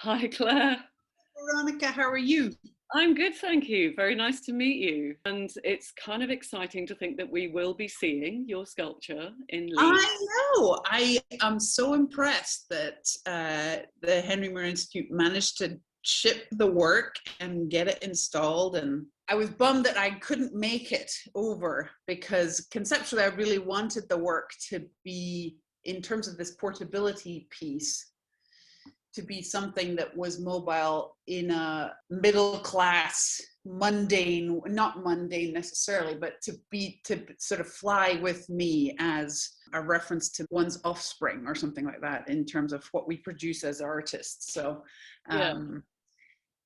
Hi, Claire. Veronica, how are you? I'm good, thank you. Very nice to meet you. And it's kind of exciting to think that we will be seeing your sculpture in Leeds. I know. I am so impressed that the Henry Moore Institute managed to ship the work and get it installed. And I was bummed that I couldn't make it over because conceptually I really wanted the work to be, in terms of this portability piece, to be something that was mobile in a middle class, mundane, not mundane necessarily, but to sort of fly with me as a reference to one's offspring or something like that in terms of what we produce as artists. So, and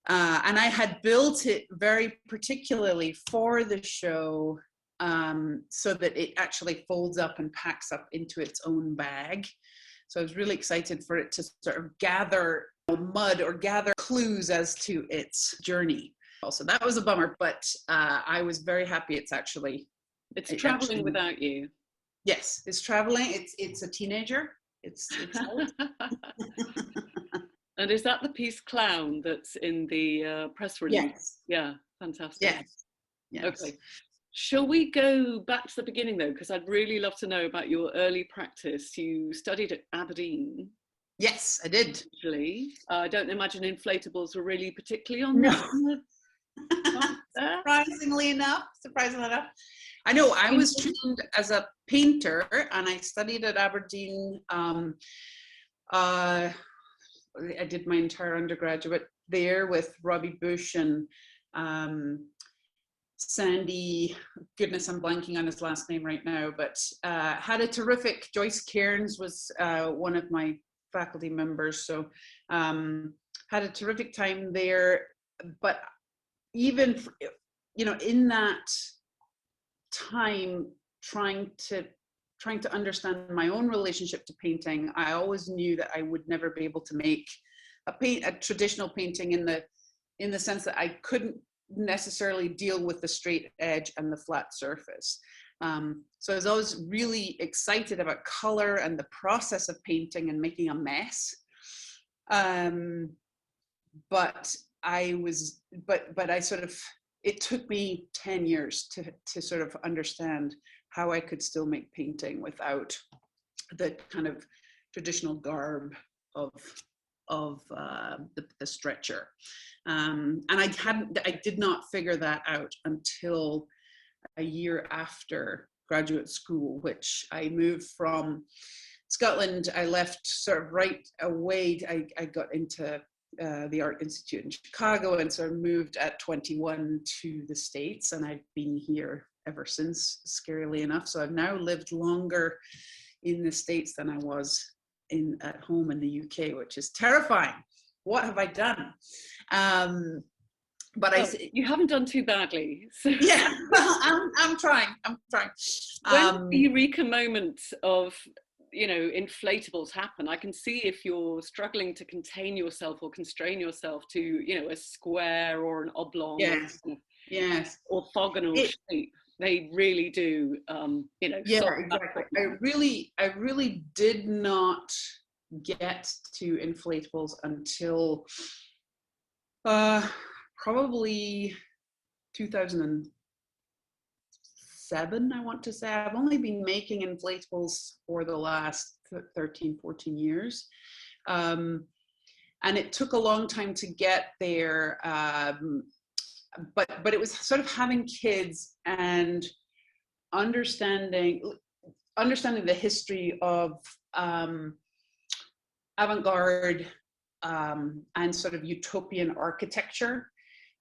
I had built it very particularly for the show so that it actually folds up and packs up into its own bag. So I was really excited for it to sort of gather mud or gather clues as to its journey. Also, that was a bummer, but I was very happy it's traveling actually, without you. Yes, it's traveling. It's a teenager. It's old. And is that the piece Clown that's in the press release? Yes. Yeah, fantastic. Yes. Yes. Okay. Shall we go back to the beginning though? Because I'd really love to know about your early practice. You studied at Aberdeen. Yes, I did. Actually, I don't imagine inflatables were really particularly on the Surprisingly enough. I know I was trained as a painter and I studied at Aberdeen. I did my entire undergraduate there with Robbie Bush and Sandy, goodness, I'm blanking on his last name right now, but had a terrific, Joyce Cairns was one of my faculty members, so had a terrific time there. But even, in that time, trying to understand my own relationship to painting, I always knew that I would never be able to make a traditional painting in the sense that I couldn't necessarily deal with the straight edge and the flat surface. So I was always really excited about color and the process of painting and making a mess. But it took me 10 years to sort of understand how I could still make painting without the kind of traditional garb of the stretcher. And I did not figure that out until a year after graduate school, which I moved from Scotland. I left sort of right away. I got into the Art Institute in Chicago and sort of moved at 21 to the States, and I've been here ever since, scarily enough. So I've now lived longer in the States than I was at home in the UK, which is terrifying. What have I done? But you haven't done too badly. So. Yeah, I'm trying. When the eureka moment of inflatables happen, I can see if you're struggling to contain yourself or constrain yourself to a square or an oblong, yes, orthogonal shape. They really do, Yeah, exactly. I really did not get to inflatables until probably 2007, I want to say. I've only been making inflatables for the last 13, 14 years. And it took a long time to get there. But it was sort of having kids and understanding the history of avant-garde and sort of utopian architecture,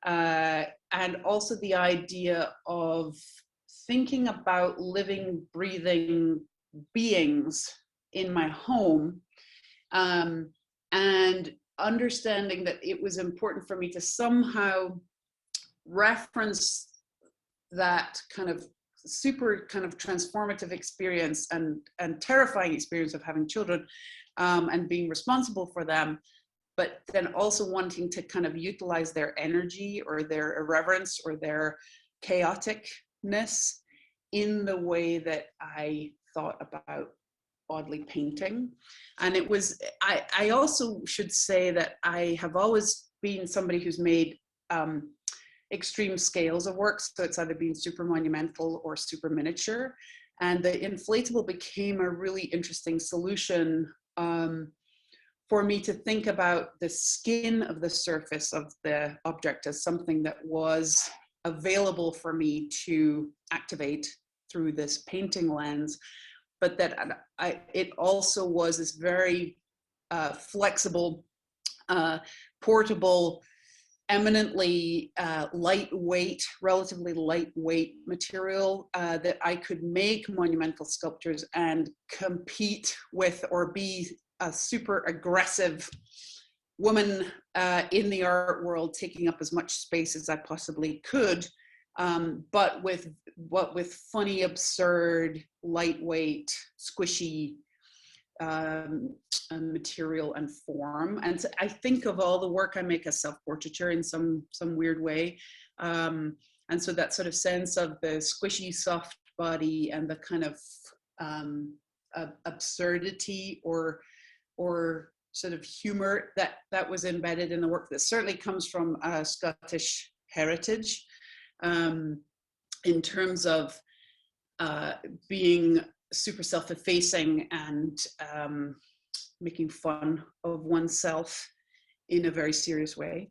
and also the idea of thinking about living, breathing beings in my home, and understanding that it was important for me to somehow reference that kind of super kind of transformative experience and terrifying experience of having children and being responsible for them, but then also wanting to kind of utilize their energy or their irreverence or their chaoticness in the way that I thought about oddly painting. And it was, I also should say that I have always been somebody who's made extreme scales of work. So it's either been super monumental or super miniature. And the inflatable became a really interesting solution for me to think about the skin of the surface of the object as something that was available for me to activate through this painting lens, but that it also was this very flexible, portable, eminently lightweight, relatively lightweight material that I could make monumental sculptures and compete with or be a super aggressive woman in the art world, taking up as much space as I possibly could, but with funny, absurd, lightweight, squishy material and form. And so I think of all the work I make as self-portraiture in some weird way. And so that sort of sense of the squishy, soft body and the kind of absurdity or sort of humor that was embedded in the work, that certainly comes from Scottish heritage, in terms of being super self-effacing and making fun of oneself in a very serious way.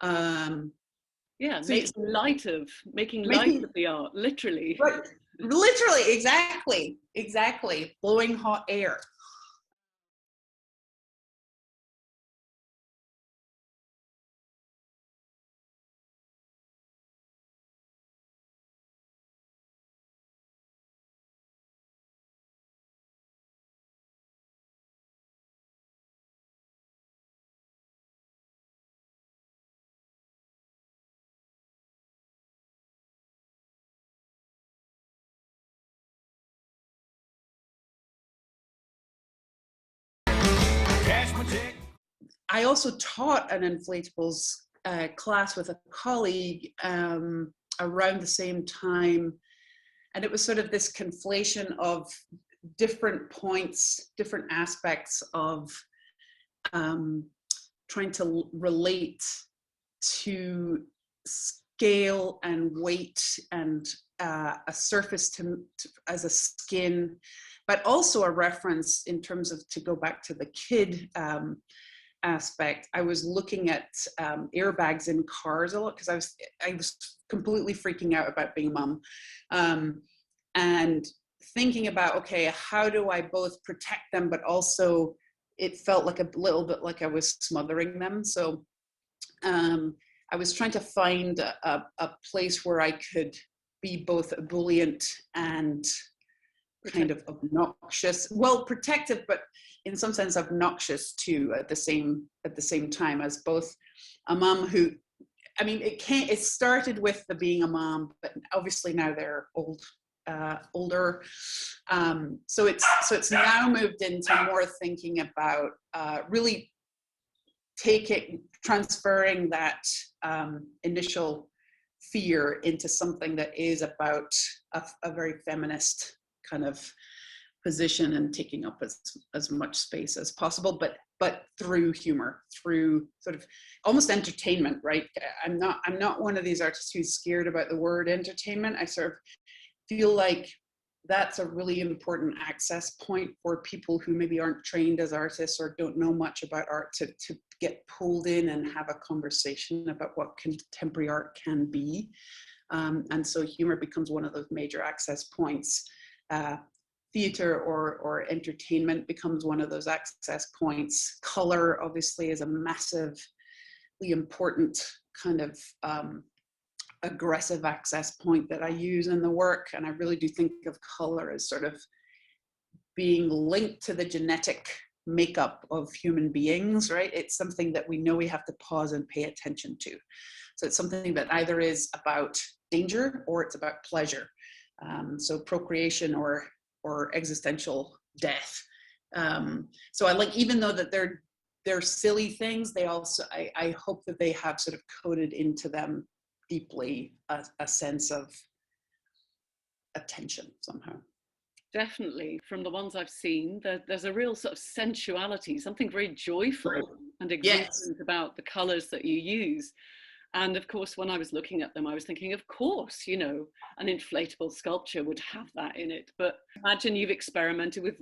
Yeah, so making light of the art, literally. Right, literally, exactly, blowing hot air. I also taught an inflatables class with a colleague around the same time. And it was sort of this conflation of different points, different aspects of trying to relate to scale and weight and a surface as a skin, but also a reference in terms of, to go back to the kid aspect. I was looking at airbags in cars a lot because I was completely freaking out about being a mom, and thinking about, okay, how do I both protect them, but also it felt like a little bit like I was smothering them. So I was trying to find a place where I could be both ebullient and kind of obnoxious, well, protective, but in some sense obnoxious too at the same time, as both a mom who, I mean, it started with the being a mom, but obviously now they're older. So it's now moved into more thinking about really transferring that initial fear into something that is about a very feminist kind of position and taking up as much space as possible, but through humor, through sort of almost entertainment, right? I'm not one of these artists who's scared about the word entertainment. I sort of feel like that's a really important access point for people who maybe aren't trained as artists or don't know much about art to get pulled in and have a conversation about what contemporary art can be. And so humor becomes one of those major access points. Theater or entertainment becomes one of those access points. Color obviously is a massively important kind of aggressive access point that I use in the work. And I really do think of color as sort of being linked to the genetic makeup of human beings, right? It's something that we know we have to pause and pay attention to. So it's something that either is about danger or it's about pleasure. So procreation or existential death. So I like, even though that they're silly things, they also, I hope that they have sort of coded into them deeply a sense of attention somehow. Definitely, from the ones I've seen, there's a real sort of sensuality, something very joyful and Yes. exuberant about the colours that you use. And of course, when I was looking at them, I was thinking, of course, you know, an inflatable sculpture would have that in it. But imagine you've experimented with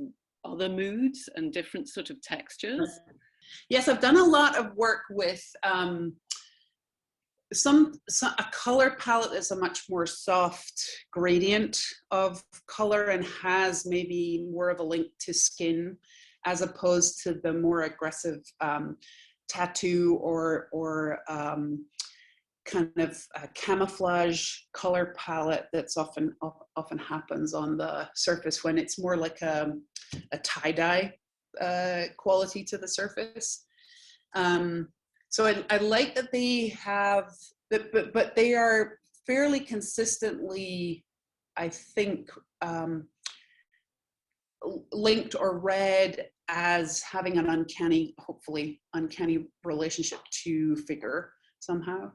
other moods and different sort of textures. Yes, I've done a lot of work with a color palette is a much more soft gradient of color and has maybe more of a link to skin, as opposed to the more aggressive tattoo or kind of camouflage color palette that's often happens on the surface when it's more like a tie-dye quality to the surface. So I like that they have, but they are fairly consistently, I think, linked or read as having an uncanny, hopefully uncanny relationship to figure somehow.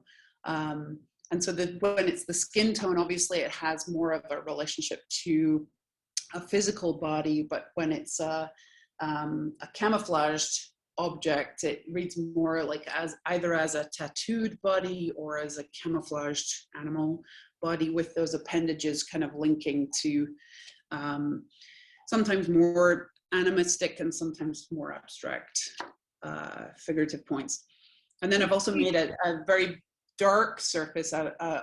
And so when it's the skin tone, obviously it has more of a relationship to a physical body, but when it's a camouflaged object, it reads more like as either as a tattooed body or as a camouflaged animal body with those appendages kind of linking to sometimes more animistic and sometimes more abstract figurative points. And then I've also made a very dark surface,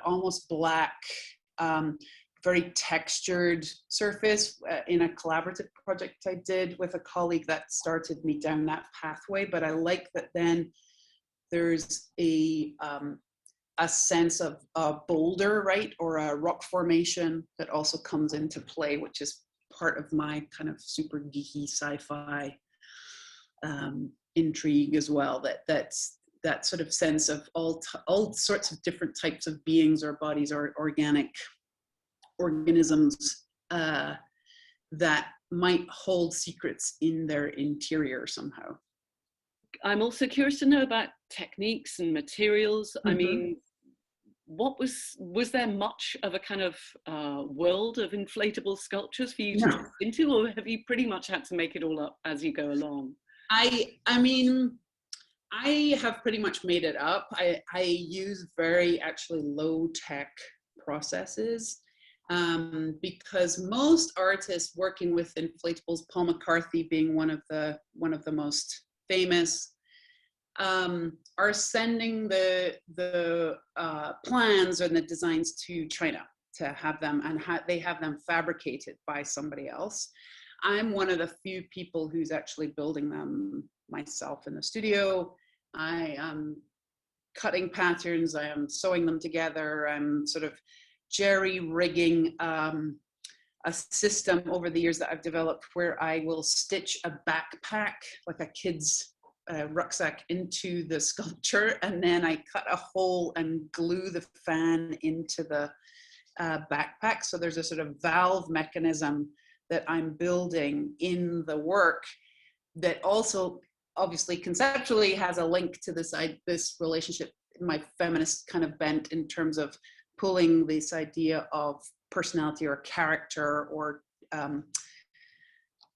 almost black, very textured surface in a collaborative project I did with a colleague that started me down that pathway. But I like that then there's a sense of a boulder, right, or a rock formation that also comes into play, which is part of my kind of super geeky sci-fi intrigue as well. That's that sort of sense of all sorts of different types of beings or bodies or organic organisms that might hold secrets in their interior somehow. I'm also curious to know about techniques and materials. I mean, what was there much of a kind of world of inflatable sculptures for you to tap into, or have you pretty much had to make it all up as you go along? I mean, I have pretty much made it up. I use very actually low tech processes because most artists working with inflatables, Paul McCarthy being one of the most famous, are sending the plans and the designs to China to have them, and they have them fabricated by somebody else. I'm one of the few people who's actually building them myself in the studio. I am cutting patterns, I am sewing them together, I'm sort of jerry-rigging a system over the years that I've developed where I will stitch a backpack, like a kid's rucksack, into the sculpture, and then I cut a hole and glue the fan into the backpack. So there's a sort of valve mechanism that I'm building in the work that also obviously conceptually has a link to this relationship, my feminist kind of bent, in terms of pulling this idea of personality or character or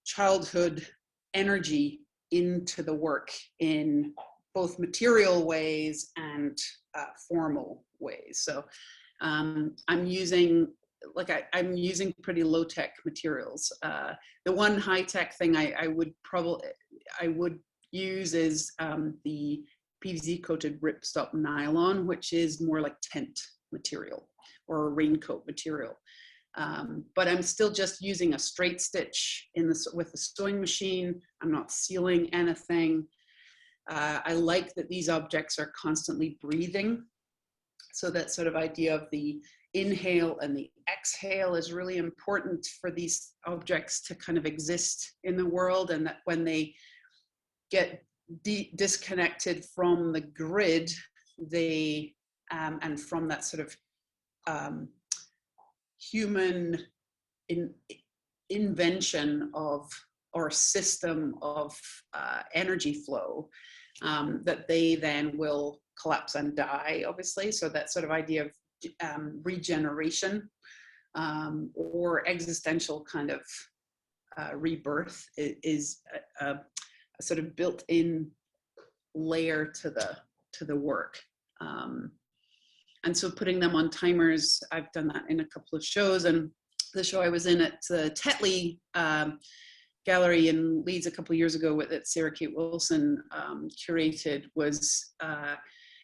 childhood energy into the work in both material ways and formal ways. So I'm using pretty low tech materials. The one high tech thing I would use is the PVC coated ripstop nylon, which is more like tent material or a raincoat material. But I'm still just using a straight stitch with the sewing machine. I'm not sealing anything. I like that these objects are constantly breathing. So that sort of idea of the inhale and the exhale is really important for these objects to kind of exist in the world, and that when they get disconnected from the grid, they and from that sort of human invention of or system of energy flow, that they then will collapse and die, obviously. So that sort of idea of regeneration or existential kind of rebirth is a sort of built-in layer to the work. And so putting them on timers, I've done that in a couple of shows, and the show I was in at the Tetley Gallery in Leeds a couple of years ago that Sarah Kate Wilson curated was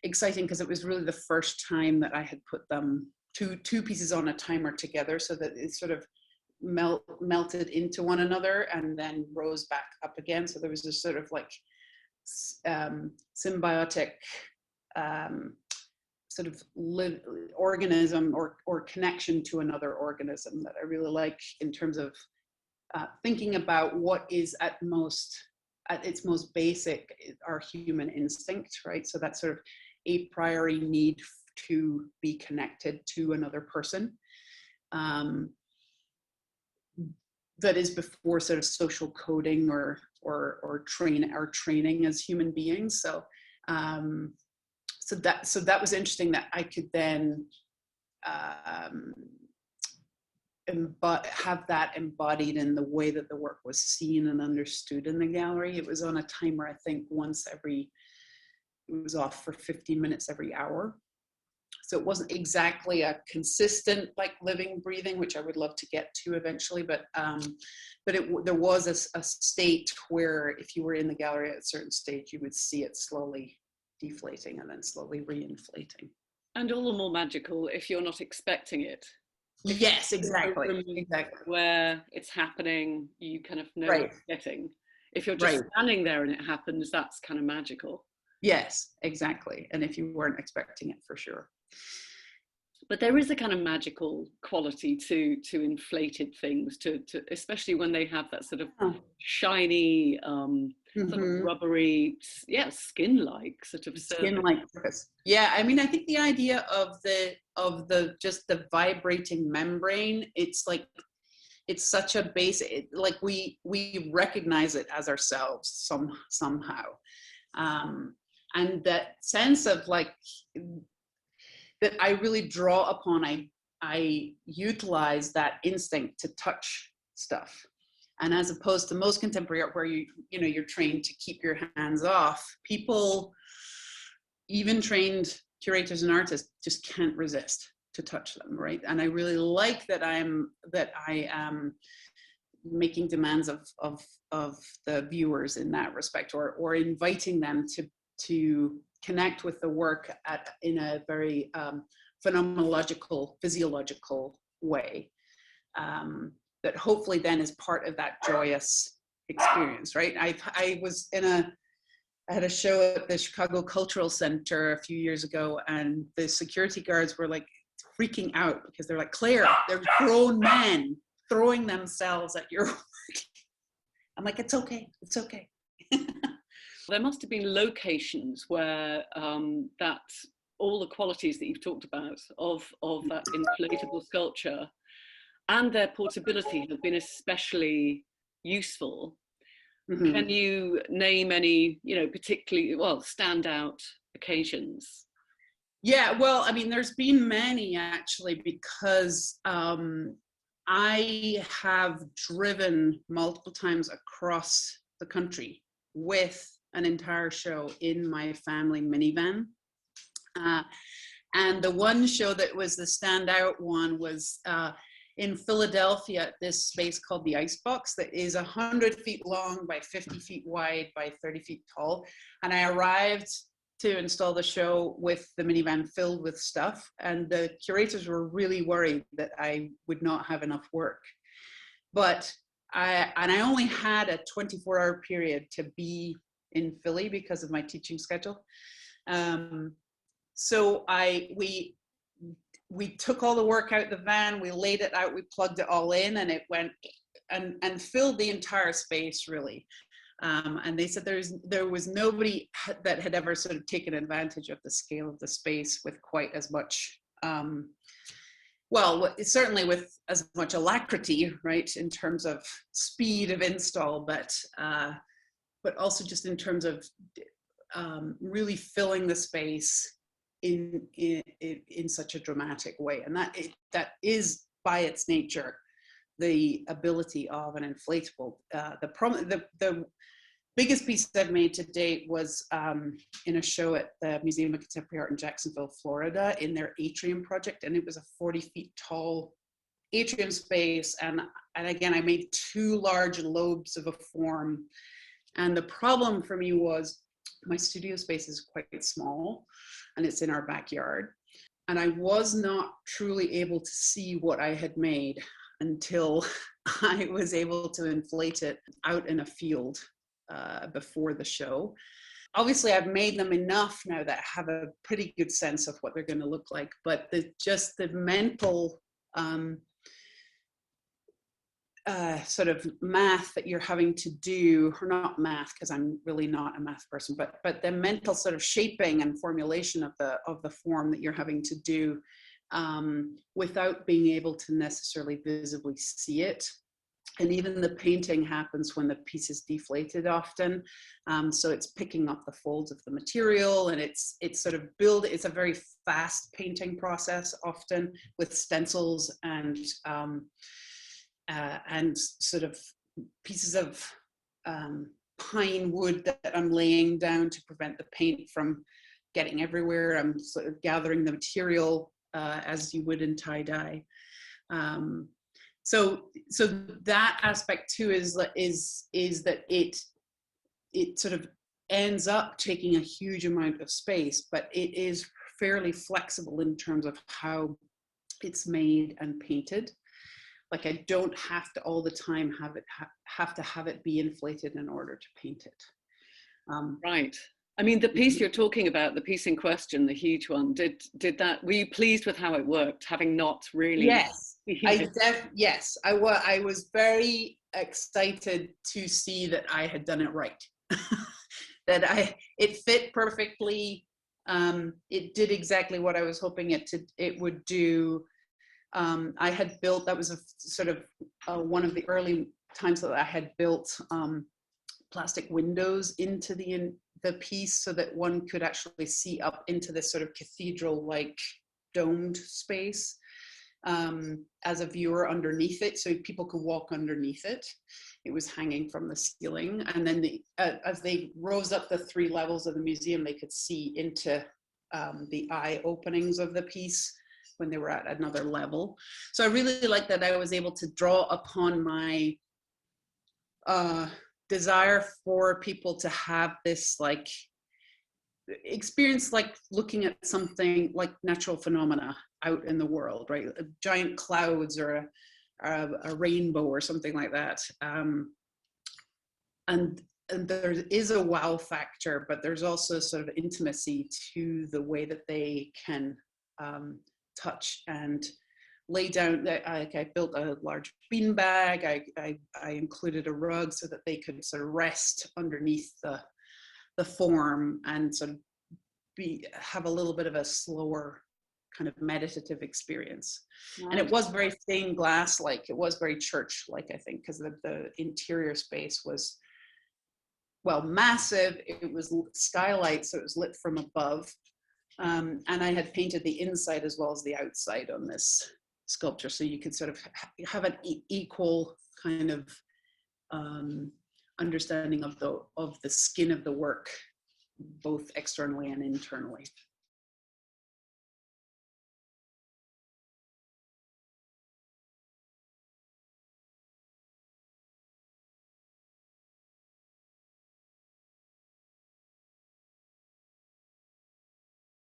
exciting because it was really the first time that I had put them two pieces on a timer together, so that it sort of melted into one another and then rose back up again. So there was this sort of like symbiotic sort of organism or connection to another organism that I really like in terms of thinking about what is at its most basic, our human instinct, right? So that sort of a priori need to be connected to another person. That is before sort of social coding or training as human beings. So so that was interesting that I could then have that embodied in the way that the work was seen and understood in the gallery. It was on a timer, I think it was off for 15 minutes every hour. So it wasn't exactly a consistent like living, breathing, which I would love to get to eventually, but there was a state where if you were in the gallery at a certain stage, you would see it slowly deflating and then slowly reinflating. And all the more magical if you're not expecting it. Yes, exactly. Where it's happening, you kind of know right. what it's getting. If you're just standing there and it happens, that's kind of magical. Yes, exactly. And if you weren't expecting it, for sure. But there is a kind of magical quality to inflated things, to especially when they have that sort of shiny, sort of rubbery, skin-like sort of skin-like surface. Yeah, I mean, I think the idea of the just the vibrating membrane, it's like it's such a basic, like we recognize it as ourselves somehow, and that sense of like that I really draw upon. I utilize that instinct to touch stuff. And as opposed to most contemporary art where you're trained to keep your hands off, people, even trained curators and artists, just can't resist to touch them, right? And I really like that I am making demands of the viewers in that respect, or inviting them to connect with the work in a very phenomenological, physiological way. That hopefully then is part of that joyous experience, right? I had a show at the Chicago Cultural Center a few years ago, and the security guards were like freaking out because they're like, Claire, they're grown men throwing themselves at your work. I'm like, it's okay. There must have been locations where that all the qualities that you've talked about of that inflatable sculpture and their portability have been especially useful. Mm-hmm. Can you name any, particularly, standout occasions? Yeah, well, I mean, there's been many actually, because I have driven multiple times across the country with an entire show in my family minivan. And the one show that was the standout one was in Philadelphia at this space called the Icebox that is 100 feet long by 50 feet wide by 30 feet tall. And I arrived to install the show with the minivan filled with stuff. And the curators were really worried that I would not have enough work. But I only had a 24-hour period to be in Philly because of my teaching schedule. So we took all the work out the van, we laid it out, we plugged it all in, and it went and filled the entire space really. And they said there was nobody that had ever sort of taken advantage of the scale of the space with quite as much, certainly with as much alacrity, right, in terms of speed of install, but also just in terms of really filling the space in such a dramatic way. And that is by its nature the ability of an inflatable. The biggest piece I've made to date was in a show at the Museum of Contemporary Art in Jacksonville, Florida, in their atrium project, and it was a 40 feet tall atrium space, and again I made 2 large lobes of a form. And the problem for me was my studio space is quite small, and it's in our backyard, and I was not truly able to see what I had made until I was able to inflate it out in a field before the show. Obviously, I've made them enough now that I have a pretty good sense of what they're going to look like, but just the mental sort of math that you're having to do, or not math, because I'm really not a math person, but the mental sort of shaping and formulation of the form that you're having to do without being able to necessarily visibly see it. And even the painting happens when the piece is deflated often. So it's picking up the folds of the material, and it's sort of it's a very fast painting process, often with stencils and sort of pieces of pine wood that I'm laying down to prevent the paint from getting everywhere. I'm sort of gathering the material as you would in tie-dye. So that aspect too is that it sort of ends up taking a huge amount of space, but it is fairly flexible in terms of how it's made and painted. Like I don't have to all the time have it be inflated in order to paint it. Right. I mean, the piece you're talking about, the piece in question, the huge one, were you pleased with how it worked, having not really? Yes, I was very excited to see that I had done it right. That it fit perfectly. It did exactly what I was hoping it would do. I had built, that was a sort of one of the early times that I had built plastic windows into the piece so that one could actually see up into this sort of cathedral-like domed space as a viewer underneath it, so people could walk underneath it. It was hanging from the ceiling, and then as they rose up the 3 levels of the museum, they could see into the eye openings of the piece when they were at another level. So I really like that I was able to draw upon my desire for people to have this like experience, like looking at something like natural phenomena out in the world, right? Giant clouds or a rainbow or something like that. And there is a wow factor, but there's also sort of intimacy to the way that they can touch and lay down. I built a large bean bag. I included a rug so that they could sort of rest underneath the form and sort of have a little bit of a slower kind of meditative experience. Nice. And it was very stained glass like, it was very church-like, I think, because the interior space was, well, massive. It was skylight, so it was lit from above. And I had painted the inside as well as the outside on this sculpture, so you could sort of have an equal kind of understanding of the skin of the work, both externally and internally.